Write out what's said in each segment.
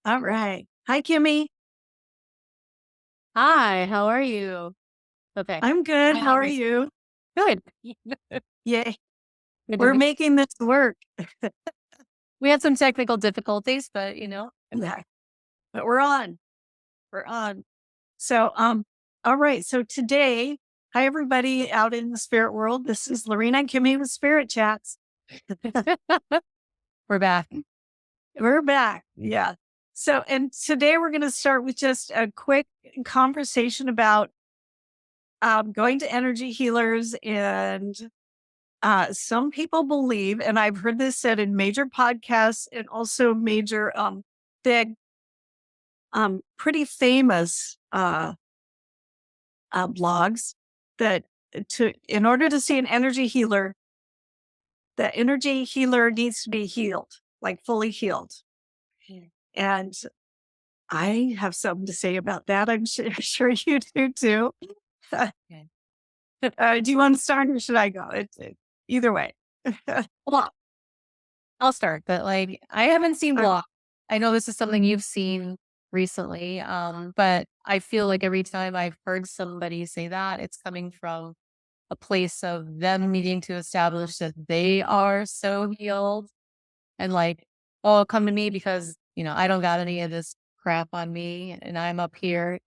All right. Hi, Kimmie. Hi, how are you? Okay. I'm good. How Hi, are Grace. you? Good. Yay. Good to We're be. making this work. We had some technical difficulties, but Yeah. But we're on. We're on. So, all right. So today, hi, everybody out in the spirit world. This is Lorina and Kimmie with Spirit Chats. we're back. We're back. Yeah. So, and today we're going to start with just a quick conversation about going to energy healers and some people believe, and I've heard this said in major podcasts and also major, big, pretty famous blogs, that in order to see an energy healer, the energy healer needs to be healed, like fully healed. Mm. And I have something to say about that. I'm sure you do too. Okay. Do you want to start or should I go? Either way. Well, I'll start, but I haven't seen Okay. block. I know this is something you've seen recently, but I feel like every time I've heard somebody say that, it's coming from a place of them needing to establish that they are so healed and oh, come to me because, I don't got any of this crap on me and I'm up here.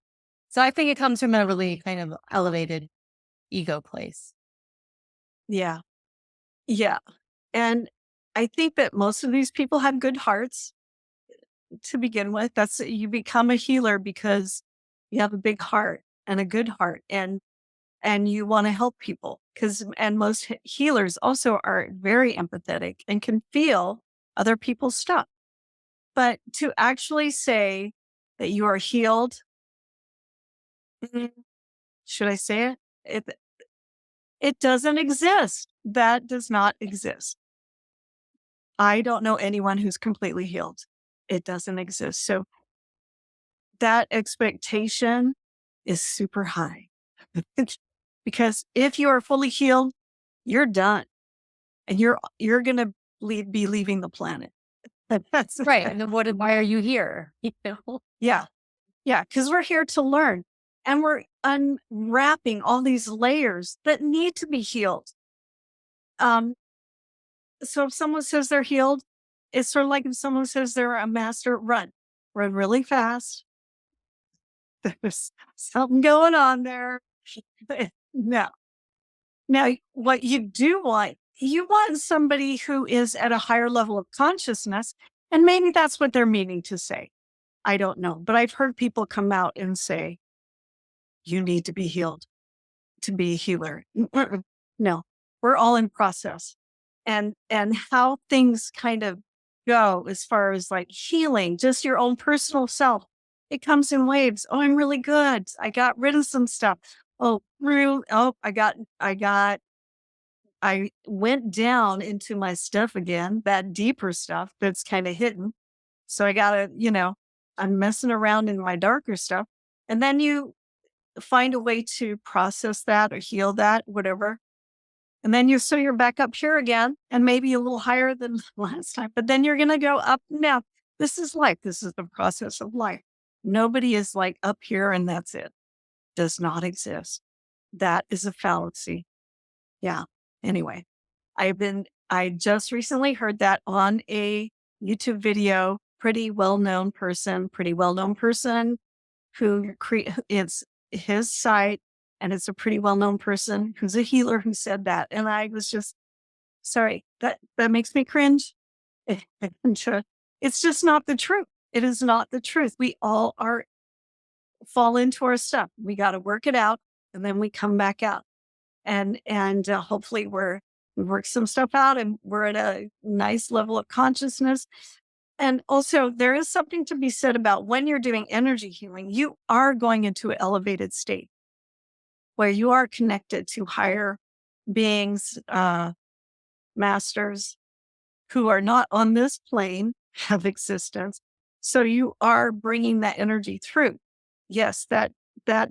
So I think it comes from a really kind of elevated ego place. Yeah. Yeah. And I think that most of these people have good hearts to begin with. That's you become a healer because you have a big heart and a good heart and you want to help people because and most healers also are very empathetic and can feel other people's stuff. But to actually say that you are healed, mm, should I say it? It doesn't exist. That does not exist. I don't know anyone who's completely healed. It doesn't exist. So that expectation is super high. Because if you are fully healed, you're done and you're going to be leaving the planet. That's Right. And then why are you here? yeah. Yeah, cuz we're here to learn and we're unwrapping all these layers that need to be healed. Um so if someone says they're healed, it's sort of like if someone says they're a master, run really fast. There's something going on there. No. Now, what you want somebody who is at a higher level of consciousness, and maybe that's what they're meaning to say. I don't know. But I've heard people come out and say, you need to be healed to be a healer. No, we're all in process. And how things kind of go as far as like healing, just your own personal self. It comes in waves. Oh, I'm really good. I got rid of some stuff. Oh, I went down into my stuff again, that deeper stuff that's kind of hidden. So I gotta, I'm messing around in my darker stuff. And then you find a way to process that or heal that, whatever. And then you're back up here again and maybe a little higher than last time, but then you're going to go up. Now, this is life. This is the process of life. Nobody is like up here and that's it. Does not exist. That is a fallacy. Yeah. Anyway, I just recently heard that on a YouTube video, pretty well known person who it's his site and it's a pretty well known person who's a healer who said that. And I was just sorry, that makes me cringe. It's just not the truth. It is not the truth. We all fall into our stuff. We got to work it out and then we come back out and hopefully we work some stuff out and we're at a nice level of consciousness. And also there is something to be said about when you're doing energy healing, you are going into an elevated state where you are connected to higher beings, masters who are not on this plane of existence. So you are bringing that energy through. Yes, that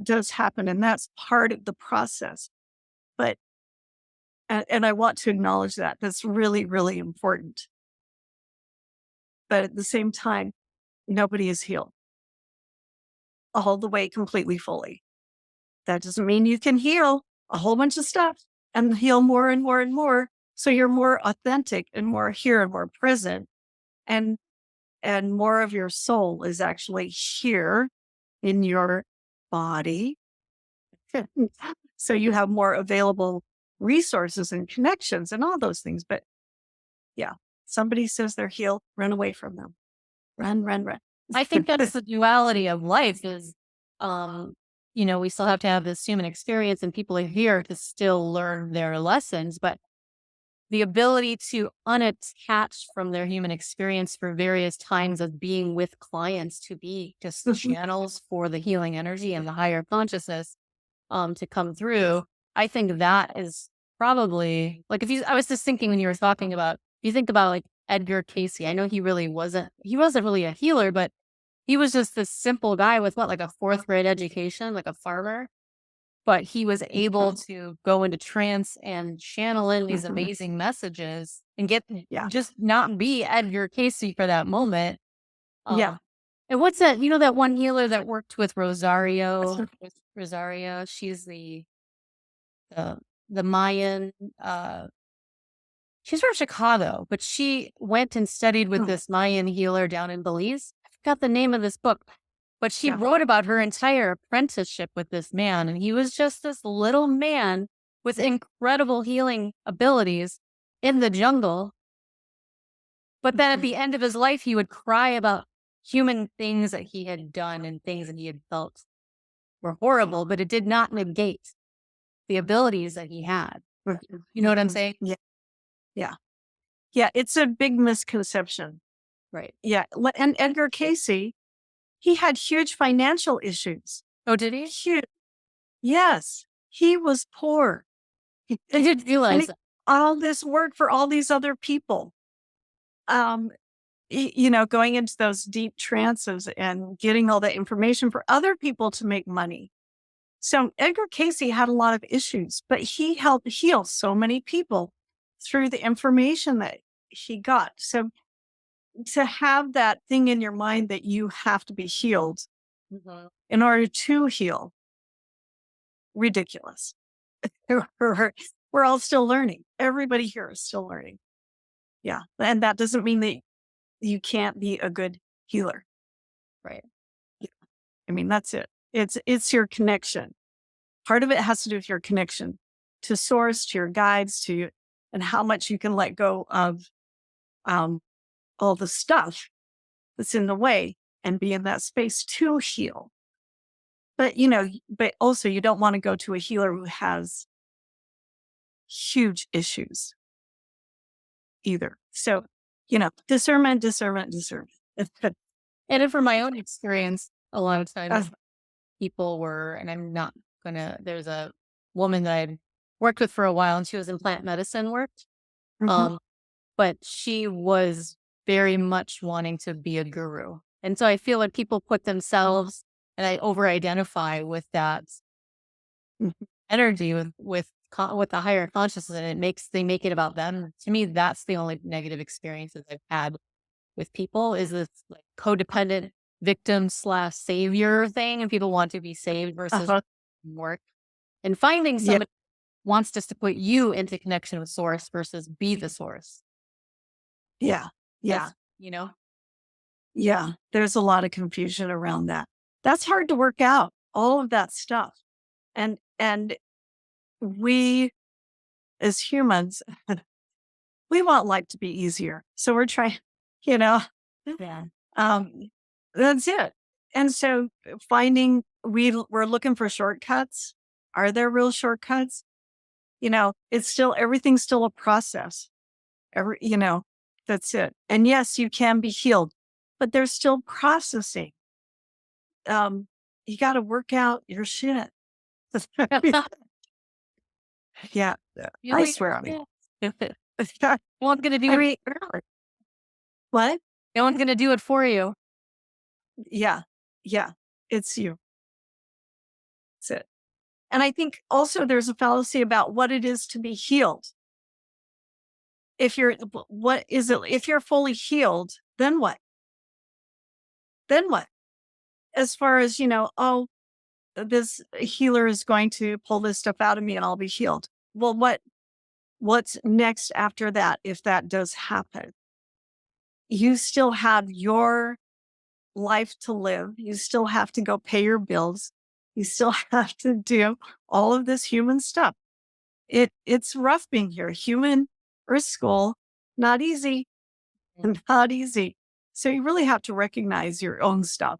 does happen and that's part of the process. But and I want to acknowledge that. That's really, really important. But at the same time, Nobody is healed all the way, completely, fully. That doesn't mean you can heal a whole bunch of stuff and heal more and more and more. So you're more authentic and more here and more present. And more of your soul is actually here in your body. So you have more available resources and connections and all those things. But yeah, somebody says they're healed, run away from them. Run, run, run. I think that's the duality of life is, we still have to have this human experience and people are here to still learn their lessons, but the ability to unattach from their human experience for various times of being with clients to be just channels for the healing energy and the higher consciousness to come through. I think that is probably like I was just thinking when you were talking about, if you think about like Edgar Casey, I know he wasn't really a healer, but he was just this simple guy with what, like a fourth grade education, like a farmer. But he was able to go into trance and channel in these amazing messages and get Yeah. just not be Edgar Casey for that moment. Yeah. And what's that? You know that one healer that worked with Rosario? With Rosario, she's the the Mayan. She's from Chicago, but she went and studied with Oh, this Mayan healer down in Belize. I forgot the name of this book, but she yeah. wrote about her entire apprenticeship with this man, and he was just this little man with incredible healing abilities in the jungle. But then at the end of his life, he would cry about human things that he had done and things that he had felt were horrible, but it did not negate the abilities that he had. You know what I'm saying? Yeah. Yeah. Yeah. It's a big misconception. Right. Yeah. And Edgar Casey, he had huge financial issues. Oh, did he? Huge. Yes. He was poor. I didn't And realize he, that. all this work for all these other people. Um, going into those deep trances and getting all that information for other people to make money. So Edgar Casey had a lot of issues, but he helped heal so many people through the information that he got. So to have that thing in your mind that you have to be healed Mhm. in order to heal, ridiculous. We're all still learning. Everybody here is still learning. Yeah. And that doesn't mean that you can't be a good healer. Right. Yeah. I mean, that's it. It's your connection. Part of it has to do with your connection to source, to your guides, and how much you can let go of um, all the stuff that's in the way and be in that space to heal. But but also you don't want to go to a healer who has huge issues either. So, discernment, discernment, discernment. And then from my own experience, a lot of Uh, times people were, and I'm not there's a woman that I'd worked with for a while and she was in plant medicine work. mhm. Um, but she was very much wanting to be a guru. And so I feel like people put themselves and I over identify with that Mhm. energy with the higher consciousness and they make it about them. To me, that's the only negative experiences I've had with people is this like codependent victim slash savior thing. And people want to be saved versus Uh-huh. work and finding Yeah, somebody wants just to put you into connection with source versus be the source. yeah, yeah, That's, you know, yeah. There's a lot of confusion around that. That's hard to work out, all of that stuff. And we as humans, we want life to be easier. So we're trying, you know, yeah. um, that's it. And so we're looking for shortcuts. Are there real shortcuts? Everything's still a process. Every, that's it. And yes, you can be healed, but there's still processing. You got to work out your shit. Yeah. You I know, swear on yeah. it. No one's gonna do I it. mean, what? No one's gonna do it for you. Yeah. Yeah. It's you. That's it. And I think also there's a fallacy about what it is to be healed. What is it? If you're fully healed, then what? Then what? As far as, oh, this healer is going to pull this stuff out of me and I'll be healed. Well, what's next after that if that does happen? You still have your life to live. You still have to go pay your bills. You still have to do all of this human stuff. It's rough being here. Human Earth school, not easy, not easy. So you really have to recognize your own stuff.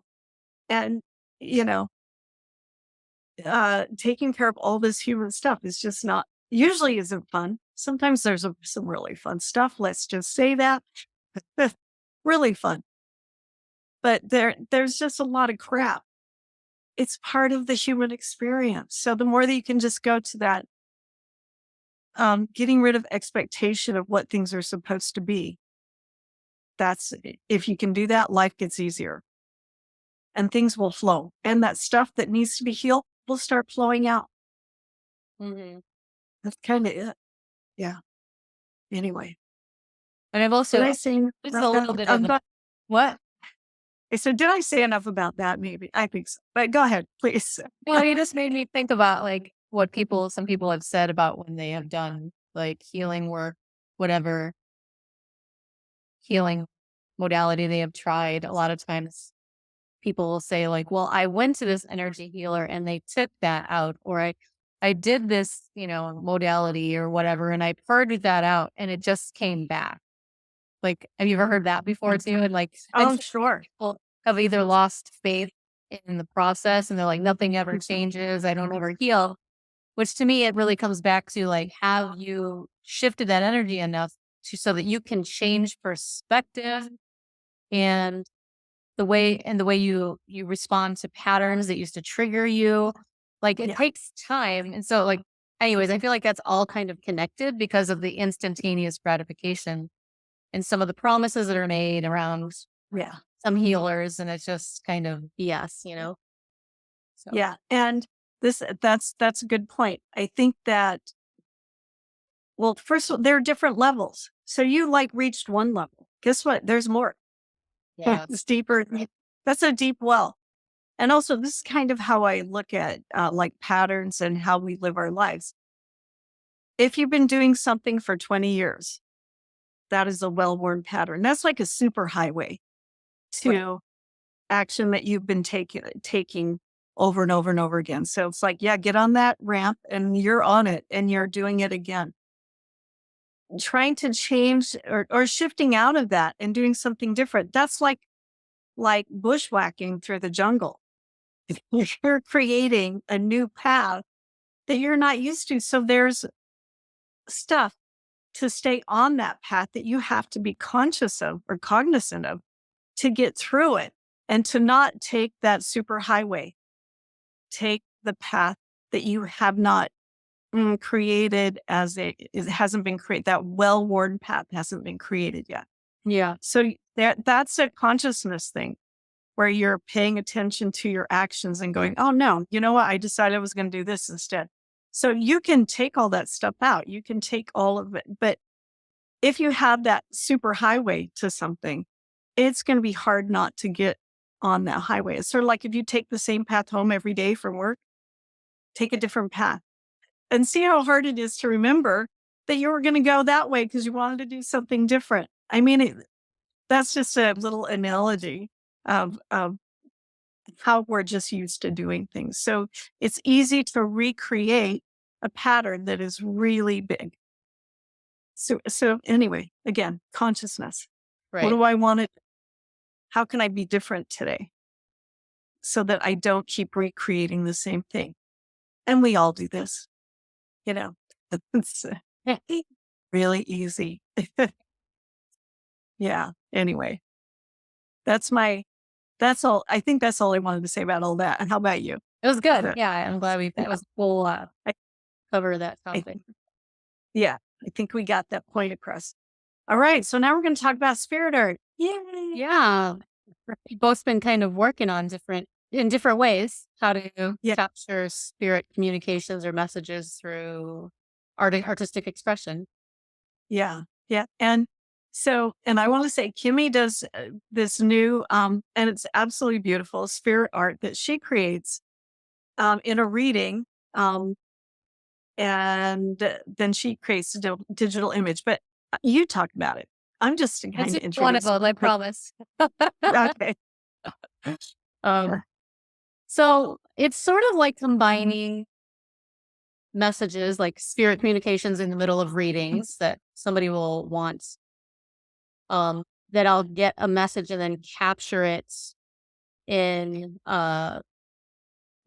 And, you know, taking care of all this human stuff is just not usually isn't fun. Sometimes there's some really fun stuff. Let's just say that really fun, but there's just a lot of crap. It's part of the human experience. So the more that you can just go to that, getting rid of expectation of what things are supposed to be. If you can do that, life gets easier and things will flow. And that stuff that needs to be healed will start flowing out. Mhm. That's kind of it. Yeah. Anyway, And I've did also I say enough just a about that? little bit of what? So did I say enough about that? Maybe I think so. But go ahead, please. Well, you just made me think about like what some people have said about when they have done like healing work, whatever healing modality they have tried. A lot of times people will say like, well, I went to this energy healer and they took that out, or I did this, modality or whatever, and I purged that out and it just came back. Like, have you ever heard that before too? And like, and Oh, some sure. people have either lost faith in the process and they're like, nothing ever changes. I don't ever heal. Which to me, it really comes back to like, have you shifted that energy enough so that you can change perspective and the way you respond to patterns that used to trigger you. Like it Yeah. takes time. And so like, anyways, I feel like that's all kind of connected because of the instantaneous gratification and some of the promises that are made around Yeah. some healers, and it's just kind of BS. So Yeah. And that's a good point. I think that, well, first of all, there are different levels. So you like reached one level. Guess what? There's more. yeah. It's deeper. That's a deep well. And also, this is kind of how I look at like patterns and how we live our lives. If you've been doing something for 20 years, that is a well worn pattern. That's like a super highway Right. to action that you've been taking over and over and over again. So it's like, yeah, get on that ramp and you're on it and you're doing it again. Trying to change or shifting out of that and doing something different. That's like bushwhacking through the jungle. You're creating a new path that you're not used to. So there's stuff to stay on that path that you have to be conscious of or cognizant of to get through it and to not take that super highway. Take the path that you have not created it hasn't been created. That well-worn path hasn't been created yet. Yeah. So that's a consciousness thing where you're paying attention to your actions and going, oh no, you know what? I decided I was going to do this instead. So you can take all that stuff out. You can take all of it. But if you have that super highway to something, it's going to be hard not to get on that highway. It's sort of like if you take the same path home every day from work, take a different path and see how hard it is to remember that you were going to go that way because you wanted to do something different. I mean, that's just a little analogy of how we're just used to doing things. So it's easy to recreate a pattern that is really big. So anyway, again, consciousness. What Right. do I want to, how can I be different today so that I don't keep recreating the same thing? And we all do this, you know, it's really easy. Yeah. Anyway, that's my, that's all. I think that's all I wanted to say about all that. And how about you? It was good. That- Yeah. I'm glad Yeah. that was cool. I, Cover that I topic. think, yeah, I think we got that point across. All right. So now we're going to talk about spirit art. Yay. Yeah. We've both been kind of working on in different ways how to Yeah. capture spirit communications or messages through artistic expression. Yeah. Yeah. And So, and I want to say Kimmie does this new, and it's absolutely beautiful spirit art that she creates in a reading. Um, and then she creates a digital image. But you talk about it. I'm just It's kind of just one of introduced. them, I promise. Okay. Um, so it's sort of like combining messages, like spirit communications in the middle of readings that somebody will want, that I'll get a message and then capture it in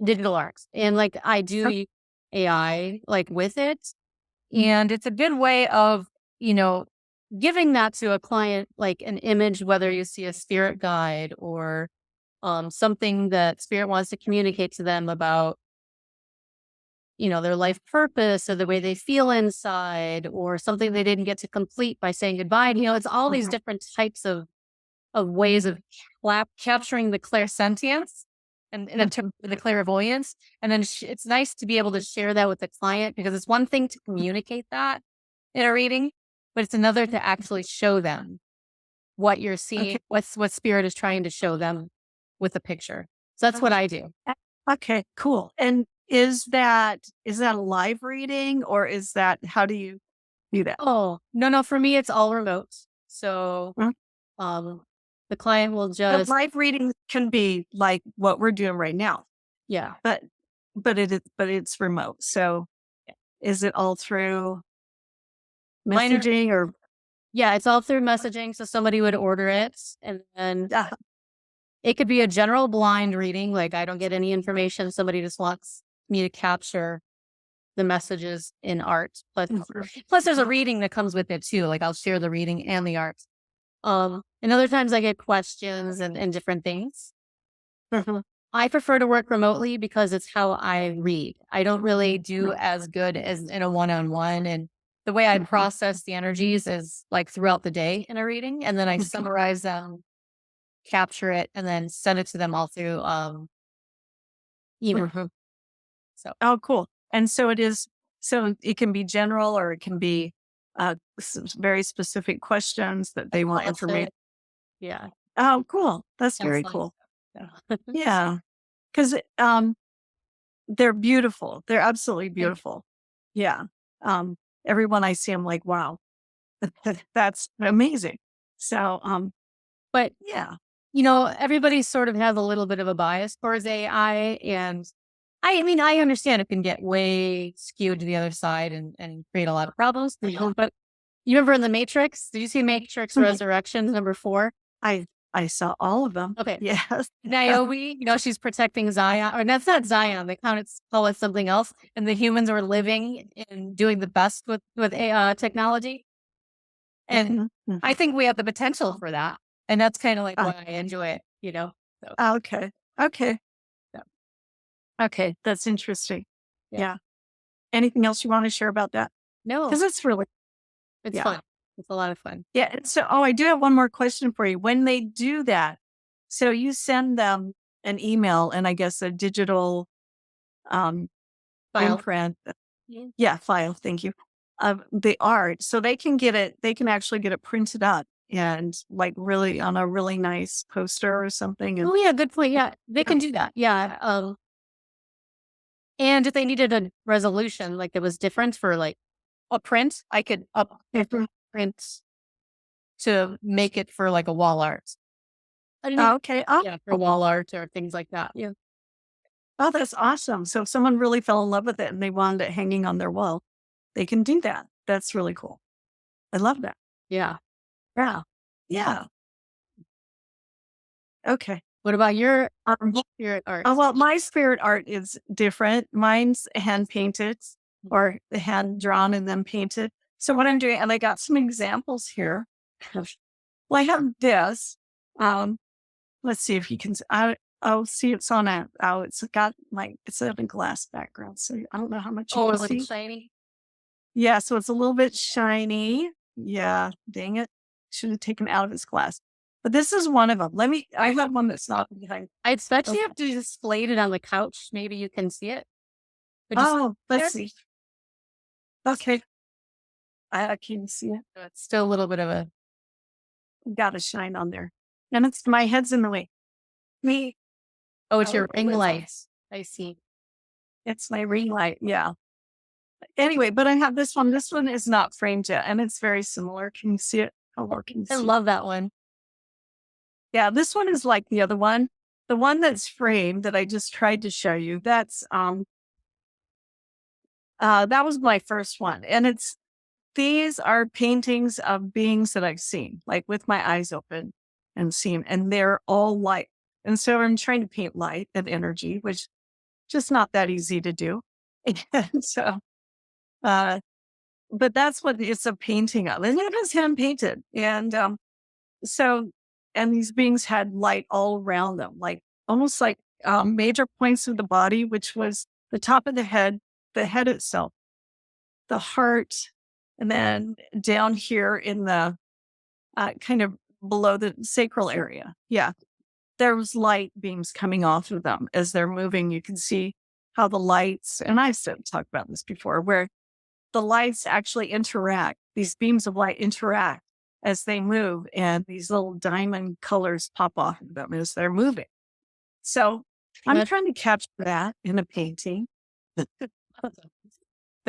digital arts. And like I do use AI like with it. And it's a good way of, you know, giving that to a client, like an image, whether you see a spirit guide or something that spirit wants to communicate to them about, you know, their life purpose or the way they feel inside or something they didn't get to complete by saying goodbye. You know, it's all these different types of ways of capturing the clairsentience and the clairvoyance. And then it's nice to be able to share that with the client because it's one thing to communicate that in a reading, but it's another to actually show them what you're seeing, Okay. what spirit is trying to show them with a picture. So that's what I do. Okay, cool. And is that a live reading or is that how do you do that? Oh, no, no, for me, it's all remote. So, Mhm. um, the client will But just, live readings can be like what we're doing right now, yeah. but but it's remote. So is it all through Mine are, messaging or yeah, it's all through messaging. So somebody would order it and then yeah. it could be a general blind reading. Like I don't get any information. Somebody just wants me to capture the messages in art. Plus there's a reading that comes with it too. Like I'll share the reading and the art. And other times I get questions and different things. Mhm. I prefer to work remotely because it's how I read. I don't really do as good as in a one-on-one. And the way I process the energies is like throughout the day in a reading. And then I summarize them, capture it, and then send it to them all through email. Mhm. So Oh, cool. And so it is so it can be general or it can be very specific questions that they want all information. fit. Yeah. Oh, cool. That's very Counseling. cool. So. Yeah. Because they're beautiful. They're absolutely Thank you. beautiful. Yeah. Um, everyone I see, I'm like, wow, that's amazing. So, But yeah. you know, everybody sort of has a little bit of a bias towards AI. And I mean, I understand it can get way skewed to the other side and create a lot of problems. But you remember in The Matrix? Did you see Matrix Resurrections #4? I I saw all of them. Okay. Yes. Niobe, you know, she's protecting Zion, or that's not Zion. They call it something else. And the humans are living and doing the best with technology. And Mhm, mhm. I think we have the potential for that. And that's kind of like Uh, why I enjoy it, you know? So, okay. Okay. so, Okay. That's interesting. yeah. Yeah. Anything else you want to share about that? No, Because it's really, it's yeah. fun. It's a lot of fun. Yeah. And so, oh, I do have one more question for you. When they do that, so you send them an email and I guess a digital um, File. imprint, Yeah. yeah, file, thank you, of the art. So they can get it, they can actually get it printed up and like really on a really nice poster or something. And Oh yeah, good point. Yeah, they can do that. Yeah. And if they needed a resolution, like that was different for like a print, I could up Mhm. print to make it for like a wall art. I didn't Oh, even, okay. Oh, yeah, for wall art or things like that. Yeah. oh, that's awesome. So if someone really fell in love with it and they wanted it hanging on their wall, they can do that. That's really cool. I love that. Yeah. Yeah. Yeah. Okay. What about your Um, spirit Oh, art? well, my spirit art is different. Mine's hand painted or hand drawn and then painted. So what I'm doing, and I got some examples here. Well, I have this. Um, let's see if you can. Oh, see, it's on a. Oh, it's got like it's on a glass background, so I don't know how much you Oh, can a little see. shiny. Yeah, so it's a little bit shiny. Yeah, dang it, should have taken it out of its glass. But this is one of them. Let me. I have one that's not behind. I bet Oh, you have to display it on the couch. Maybe you can see it. But just oh, let's there. see. Okay, I can see it. So it's still a little bit of a got to shine on there. And it's my head's in the way. Me, Oh, it's your oh, ring it's lights. I see. it's my ring light. Yeah. Anyway, but I have this one. This one is not framed yet, and it's very similar. Can you see it? Oh, Lord, can you I see it? love that one. Yeah, this one is like the other one. The one that's framed that I just tried to show you, that was my first one. And these are paintings of beings that I've seen, like with my eyes open and seen, and they're all light. And so I'm trying to paint light and energy, which just not that easy to do. And so, uh, but that's what it's a painting of. And it was hand painted. So, and these beings had light all around them, like almost like major points of the body, which was the top of the head itself, the heart, and then down here in the kind of below the sacral area. Yeah, there was light beams coming off of them as they're moving. You can see how the lights, and I've talked about this before, where the lights actually interact. These beams of light interact as they move, and these little diamond colors pop off of them as they're moving. So I'm That's trying to capture that in a painting. that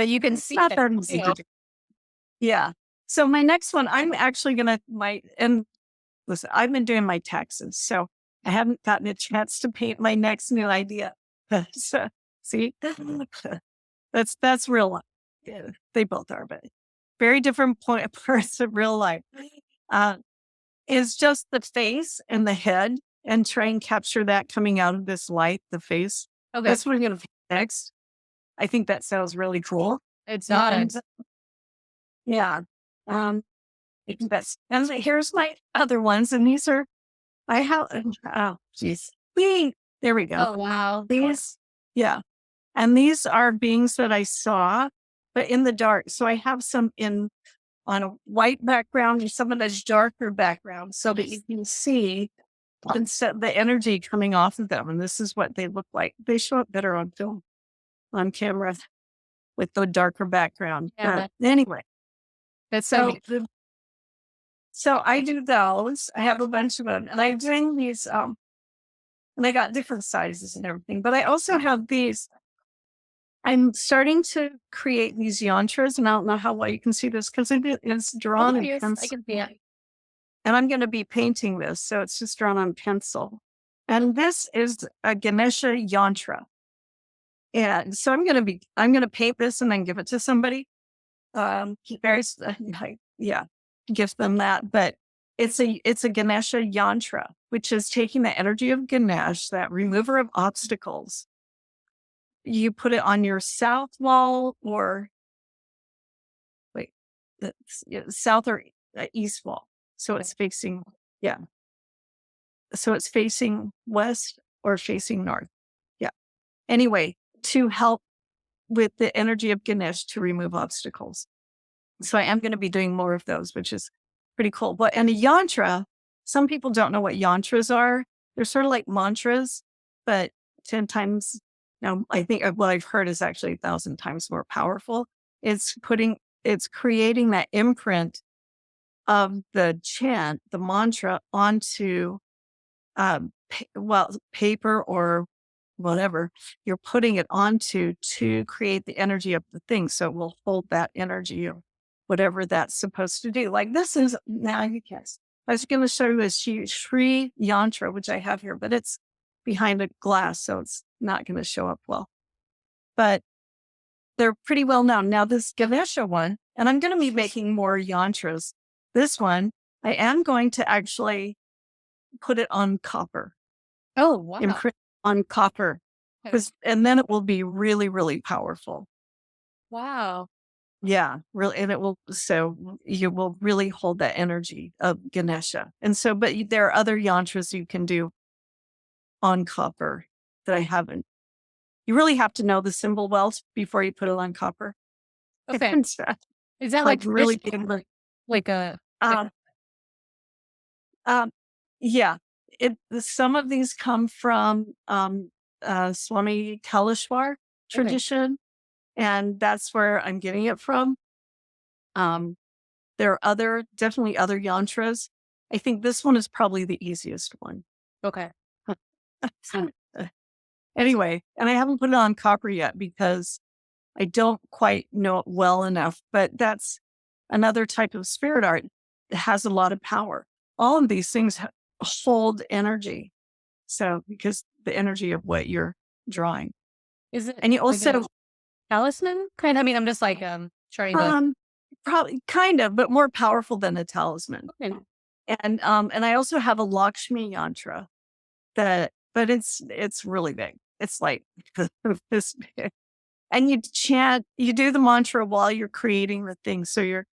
you can It's see not it. that easy to do. Yeah. So my next one, I'm actually and listen, I've been doing my taxes, so I haven't gotten a chance to paint my next new idea. So, see, that's real life. Yeah, they both are, but very different parts of real life. Uh, is just the face and the head, and try and capture that coming out of this light, the face. Okay. That's what I'm going to paint next. I think that sounds really cool. It's And not. yeah, um, I think that's, and here's my other ones, and these are I have. Oh, geez, there we go. Oh, wow. These, yeah. And these are beings that I saw, but in the dark. So I have some on a white background and some of this darker background so that you can see the energy coming off of them. And this is what they look like. They show up better on film, on camera with the darker background. Yeah. Anyway, That's so so I do those. I have a bunch of them, and I'm doing these. And I got different sizes and everything, but I also have these. I'm starting to create these yantras, and I don't know how well you can see this because it's drawn in yes, I pencil. can see it. And I'm going to be painting this, so it's just drawn on pencil. And this is a Ganesha yantra. And so I'm going to paint this and then give it to somebody. Very, yeah, give them that. But it's a Ganesha yantra, which is taking the energy of Ganesh, that remover of obstacles. You put it on your south wall or wait, south or east wall. So it's facing, yeah. So it's facing west or facing north. Yeah. Anyway, to help with the energy of Ganesh to remove obstacles. So I am going to be doing more of those, which is pretty cool. But and a yantra, some people don't know what yantras are. They're sort of like mantras, but 10 times now, I think what I've heard is actually 1,000 times more powerful. It's creating that imprint of the chant, the mantra onto paper or whatever you're putting it onto to create the energy of the thing. So it will hold that energy or whatever that's supposed to do. Like this is now you guess. I was going to show you a Shri yantra, which I have here, but it's behind a glass, so it's not going to show up well. But they're pretty well known. Now this Ganesha one, and I'm going to be making more yantras. This one, I am going to actually put it on copper. Oh, wow. Imprint on copper, and then it will be really, really powerful. Wow. Yeah, really, and it will. So you will really hold that energy of Ganesha, and so. But there are other yantras you can do on copper that I haven't. You really have to know the symbol well before you put it on copper. Okay. And so, Is that like really, like a um, um, yeah. Some of these come from Swami Kaleshwar tradition. And that's where I'm getting it from. There are definitely other yantras. I think this one is probably the easiest one. Okay. So, Anyway, and I haven't put it on copper yet because I don't quite know it well enough, but that's another type of spirit art that has a lot of power. All of these things hold energy. So, because the energy of what you're drawing. is it And you like a also, talisman? Kind of. I mean, I'm just like trying to. um, probably kind of, but more powerful than a talisman. Okay. And I also have a Lakshmi yantra but it's really big. It's like this big. And you do the mantra while you're creating the thing. So you're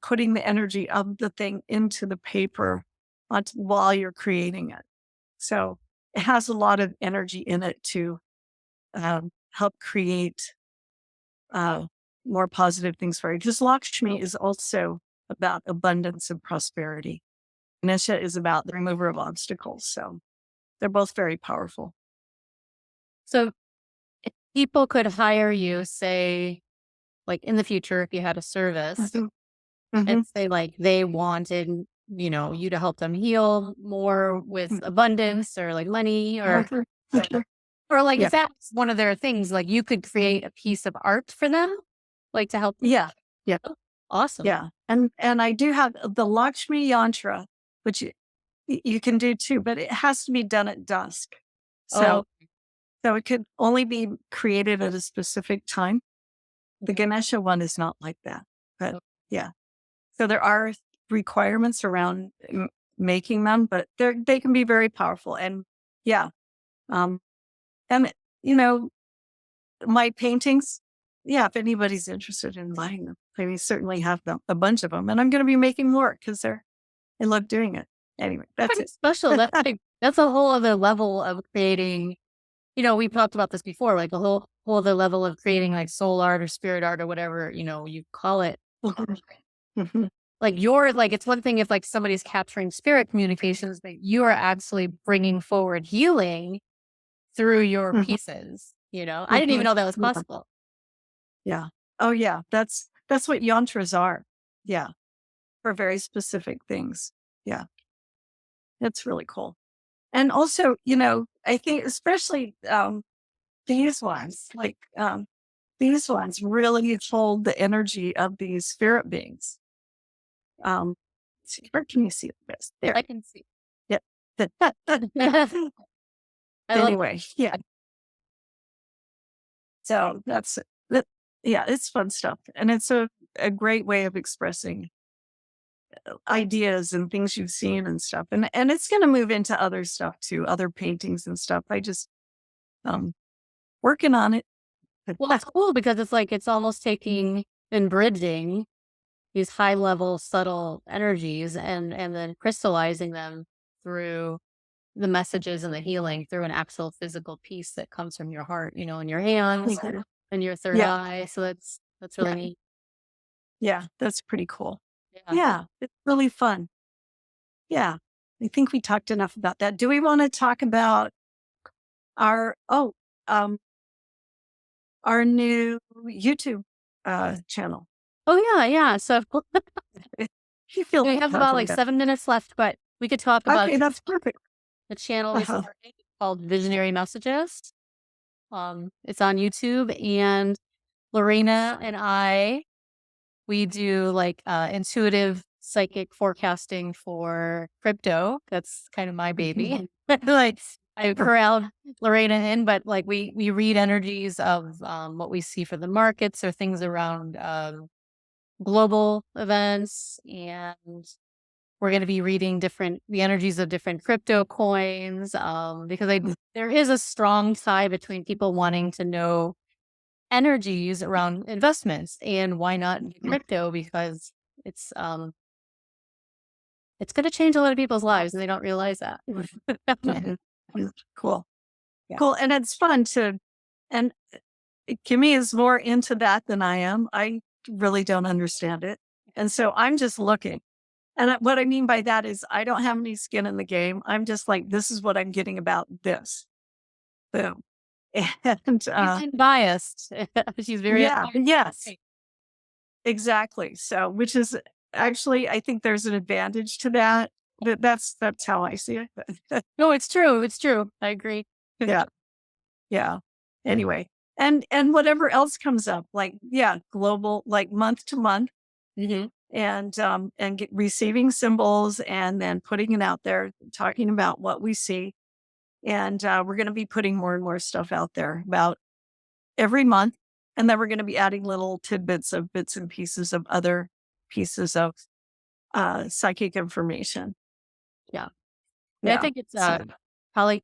putting the energy of the thing into the paper while you're creating it. So it has a lot of energy in it to help create more positive things for you. Because Lakshmi is also about abundance and prosperity. Ganesha is about the remover of obstacles. So they're both very powerful. So if people could hire you, say, like in the future, if you had a service, Mhm. and Mhm. say like they wanted, you to help them heal more with Mm. abundance or like money Mhm. Mhm. or like Yeah. if that's one of their things, like you could create a piece of art for them, like to help. Yeah. Yeah. Oh, awesome. Yeah. And I do have the Lakshmi yantra, which you can do too, but it has to be done at dusk. Oh, So it could only be created at a specific time. The Ganesha one is not like that. But oh, yeah. So there are requirements around making them, but they can be very powerful. And yeah. Um and you know, my paintings, yeah, if anybody's interested in buying them, I certainly have them, a bunch of them, and I'm going to be making more because I love doing it. Anyway, that's pretty it. special. That's a whole other level of creating. We've talked about this before, like a whole other level of creating like soul art or spirit art or whatever, you call it. Mhm. Like it's one thing if like somebody's capturing spirit communications, but you are actually bringing forward healing through your Mhm. pieces. I didn't even Mhm. know that was Yeah. possible. Yeah. Oh yeah, that's what yantras are. Yeah, for very specific things. Yeah, it's really cool. And also, I think especially these ones, like these ones really hold the energy of these spirit beings. Where can you see this? I There. can see. Yeah. Yeah. I love. Anyway, yeah. So that. Yeah, it's fun stuff, and it's a great way of expressing ideas and things you've seen and stuff, and it's going to move into other stuff too, other paintings and stuff. I just um working on it. Well, it's cool because it's like it's almost taking and bridging these high level subtle energies and then crystallizing them through the messages and the healing through an actual physical piece that comes from your heart, in your hands and your third Yeah, eye. So that's really yeah, neat. yeah. That's pretty cool. Yeah. Yeah, it's really fun. Yeah, I think we talked enough about that. Do we want to talk about our um our new YouTube channel? Oh yeah, yeah. So If you feel we like have about talking like about. 7 minutes left, but we could talk about Okay, that's perfect. the channel we Uh-huh. started called Visionary Messages. It's on YouTube, and Lorena and I, we do like intuitive psychic forecasting for crypto. That's kind of my baby. Like I corralled Lorena in, but like we read energies of what we see for the markets or things around global events, and we're going to be reading the energies of different crypto coins because there is a strong tie between people wanting to know energies around investments and why not crypto because it's um it's going to change a lot of people's lives and they don't realize that. Mhm. Mhm. Cool. Yeah. Cool. And it's fun and Kimmy is more into that than I am. I really don't understand it. And so I'm just looking. And what I mean by that is I don't have any skin in the game. I'm just like, this is what I'm getting about this. Boom. And She's unbiased. She's very yeah, unbiased. yes, exactly. So, which is actually, I think there's an advantage to that. That's how I see it. No, it's true. It's true. I agree. Yeah. Yeah. Anyway, and whatever else comes up, like, yeah, global, like month to month, Hmm. and receiving symbols and then putting it out there, talking about what we see. And we're going to be putting more and more stuff out there about every month. And then we're going to be adding little tidbits of bits and pieces of other pieces of psychic information. Yeah. And I Yeah. think it's So, probably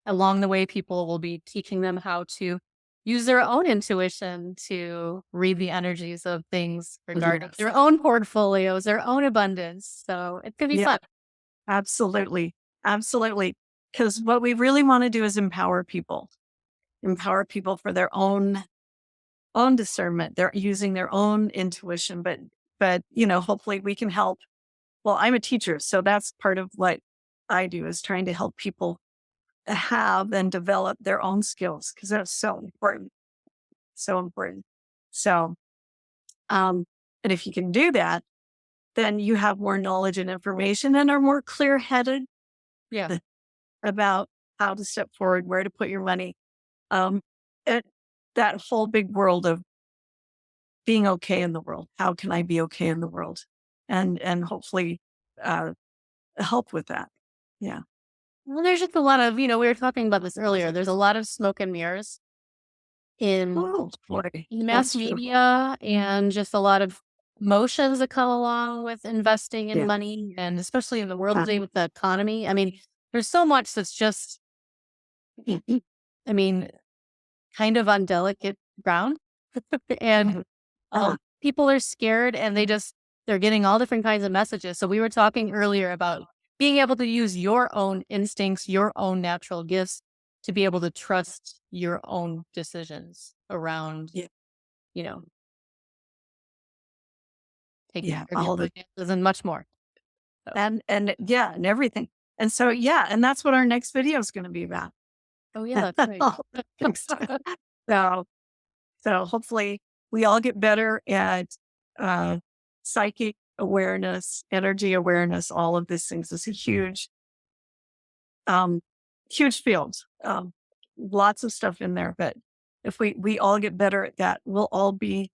along the way, people will be teaching them how to use their own intuition to read the energies of things regarding yes. their own portfolios, their own abundance. So it could be Yeah, fun. absolutely. Absolutely. Because what we really want to do is empower people for their own discernment. They're using their own intuition, but hopefully we can help. Well, I'm a teacher, so that's part of what I do is trying to help people have and develop their own skills because that's so important. So important. So, um, and if you can do that, then you have more knowledge and information and are more clear headed Yeah. about how to step forward, where to put your money. Um, and that whole big world of being okay in the world. How can I be okay in the world? And hopefully uh, help with that. Yeah. Well, there's just a lot of, we were talking about this earlier. There's a lot of smoke and mirrors in Oh boy, mass that's true. media and just a lot of emotions that come along with investing in Yeah. money and especially in the world Uh, today with the economy. I mean, there's so much that's just, I mean, kind of on delicate ground. And uh, people are scared and they're getting all different kinds of messages. So we were talking earlier about being able to use your own instincts, your own natural gifts to be able to trust your own decisions around, yeah. you know, taking Yeah. care of your All the finances and much more. So, and yeah, and everything. And so yeah, and that's what our next video is going to be about. oh yeah, that's right. Next so so hopefully we all get better at uh, psychic awareness, energy awareness. All of these things is a um, huge field. Lots of stuff in there, but if we all get better at that, we'll all be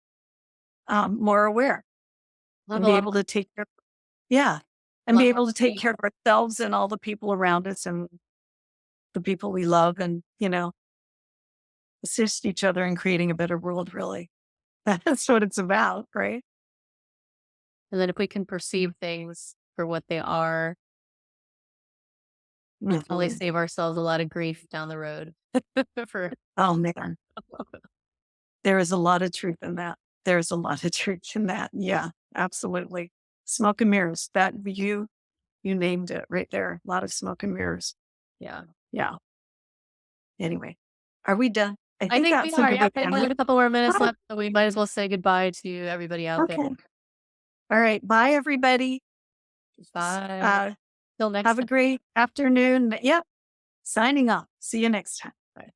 more aware Have and a be lot able to take care. Yeah, and be lot more able to take money. care of ourselves and all the people around us and the people we love, and assist each other in creating a better world. Really, that's what it's about, right? And then if we can perceive things for what they are, probably Mhm. save ourselves a lot of grief down the road. For Oh man, there is a lot of truth in that. There's a lot of truth in that. Yeah, absolutely. Smoke and mirrors. That you named it right there. A lot of smoke and mirrors. yeah. Yeah. Anyway, are we done? I I think think we that's a are. good Yeah, way we to end only it. have a couple more minutes Oh, left, so we might as well say goodbye to everybody out there. okay. All right. Bye, everybody. Bye. Uh, Till next have a time. great afternoon. Yep. Signing off. See you next time. Bye.